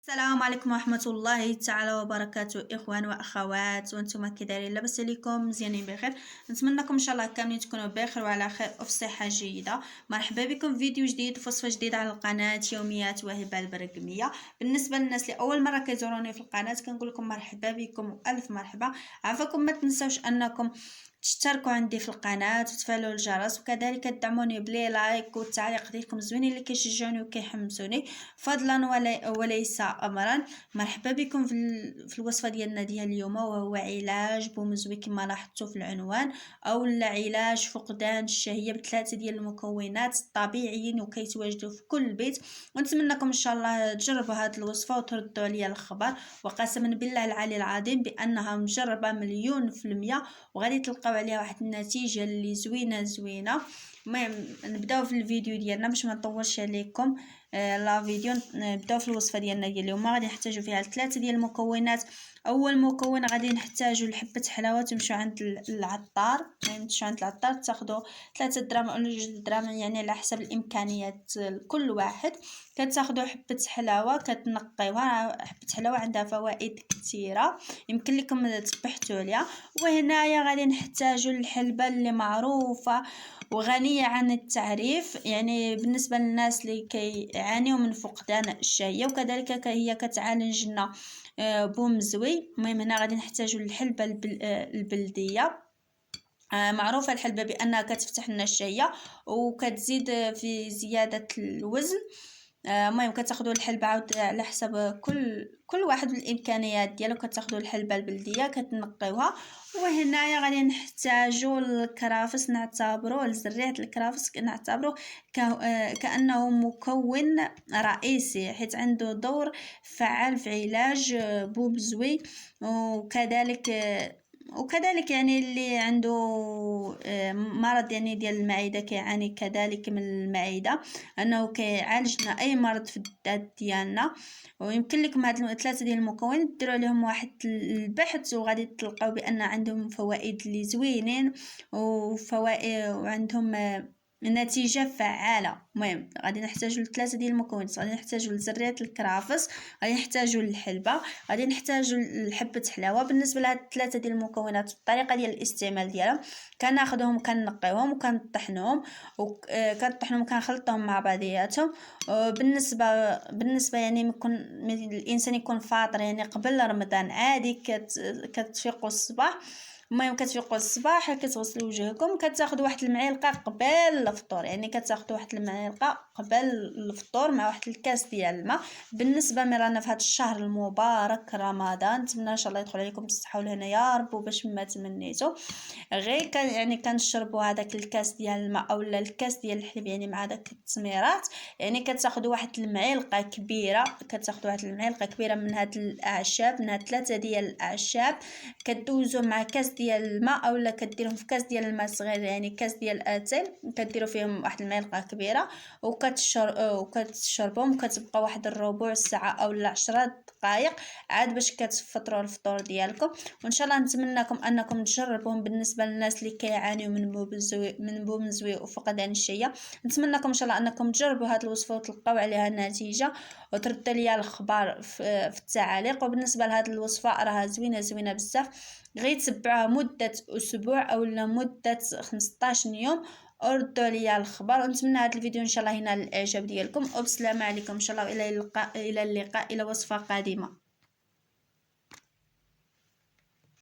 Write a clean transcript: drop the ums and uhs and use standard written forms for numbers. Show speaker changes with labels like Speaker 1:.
Speaker 1: السلام عليكم ورحمة الله تعالى وبركاته، إخوان وأخوات، وانتم كي دايرين؟ لاباس عليكم؟ مزيانين بخير؟ نتمنىكم إن شاء الله كاملين تكونوا بخير وعلى خير وفي صحة جيدة. مرحبا بكم في فيديو جديد ووصفة جديدة على القناة يوميات وهبة البرقمية. بالنسبة للناس اللي أول مرة كيزوروني في القناة كنقول لكم مرحبا بكم وألف مرحبا. عافاكم ما تنسوش أنكم تشتركوا عندي في القناه وتفعلوا الجرس، وكذلك تدعموني بلي لايك والتعليق ديالكم زوينين اللي كيشجعوني وكيحمسوني فضلا وليس امرا. مرحبا بكم في الوصفه ديالنا ديال اليوم، وهو علاج بومزوي كما لاحظتوا في العنوان، او علاج فقدان الشهيه بثلاثه ديال المكونات طبيعيين وكيتواجدوا في كل بيت. ونتمنىكم ان شاء الله تجربوا هذه الوصفه وتردوا عليا الخبر، وقسما بالله العلي العظيم بانها مجربه 100%، وغادي تلقاو عليها واحد النتيجه اللي زوينه. المهم نبداو في الفيديو ديالنا باش ما نطولش عليكم. لا فيديو نبداو في الوصفه ديالنا ديال اليوم. غادي نحتاجو فيها 3 ديال المكونات. اول مكون غادي نحتاجو لحبه حلاوه. تمشيو عند العطار، تمشيو عند العطار تاخذوا 3 دراهم ولا 2 دراهم، يعني على حسب الامكانيات لكل واحد. كتاخذوا حبه حلاوه كتنقيوها. حبه حلاوه عندها فوائد كثيره يمكن لكم تبحثوا عليها. وهنايا غادي نحتاجوا الحلبة اللي معروفة وغنية عن التعريف، يعني بالنسبة للناس اللي كيعانيوا من فقدان الشهية، وكذلك هي كتعالج لنا بومزوي. المهم هنا غادي نحتاجوا الحلبة البلدية. معروفة الحلبة بأنها كتفتح لنا الشهية وكتزيد في زيادة الوزن. المهم كتاخذوا الحلبة عاود على حسب كل واحد بالامكانيات ديالو. كتاخذوا الحلبة البلدية كتنقيوها. وهنايا غادي نحتاجوا الكرافس، نعتبروه الزريعة الكرافس نعتبروه كأنه مكون رئيسي، حيث عنده دور فعال في علاج بومزوي. وكذلك يعني اللي عنده مرض يعني ديال المعده، كيعاني كذلك من المعده، انه كيعالجنا اي مرض في الذات ديالنا. ويمكن لكم هاد 3 ديال المكونات ديروا عليهم واحد البحث، وغادي تلقاو بان عندهم فوائد اللي زوينين وفوائد وعندهم نتيجه فعاله. المهم غادي نحتاجوا 3 ديال المكونات. غادي نحتاجوا لزريعه الكرافس، غادي نحتاجوا الحلبه، غادي نحتاجوا حبه حلاوه. بالنسبه لهاد 3 ديال المكونات الطريقه ديال الاستعمال ديالهم، كناخذهم كنقيوهم وكنطحنوهم كنطحنوهم كنخلطهم مع بعضياتهم. بالنسبه يعني يكون الانسان يكون فاطر يعني قبل رمضان عادي كتفيقوا الصباح. المهم كتفيقوا الصباح كتغسلوا وجهكم، كتاخذوا واحد المعلقه قبل الفطور، يعني كتاخذوا واحد المعلقه قبل الفطور مع واحد الكاس ديال الماء. بالنسبه رانا في هذا الشهر المبارك رمضان، نتمنى ان شاء الله يدخل عليكم بالصحه والهنا يا رب، وباش ما تمنيتوا غير يعني كنشربوا هذاك الكاس ديال الماء او الكاس ديال الحليب يعني مع داك التميرات. يعني كتاخذوا واحد المعلقه كبيره، من هاد الاعشاب، من هاد 3 ديال الاعشاب، كدوزوا مع كاس ديال الماء اولا كديرهم في كاس ديال الماء صغير، يعني كاس ديال اتاي، كديروا فيهم واحد المعلقه كبيره وكتشربوهم. كتبقى واحد الربع ساعه اولا 10 دقائق عاد باش كتفطروا الفطور ديالكم. وان شاء الله نتمنىكم انكم تجربوهم. بالنسبه للناس اللي كيعانيوا من بومزوي وفقدان الشهيه، نتمنىكم ان شاء الله انكم تجربوا هذه الوصفه وتلقاو عليها نتيجه وتردوا لي الخبر في التعاليق. وبالنسبه لهذه الوصفه راها زوينه بزاف، غير تبعوها مده اسبوع اولا مده 15 يوم وردوا لي الخبر. ونتمنى هذا الفيديو ان شاء الله ينال الاعجاب ديالكم، وبسلامه عليكم ان شاء الله، الى اللقاء الى وصفه قادمه.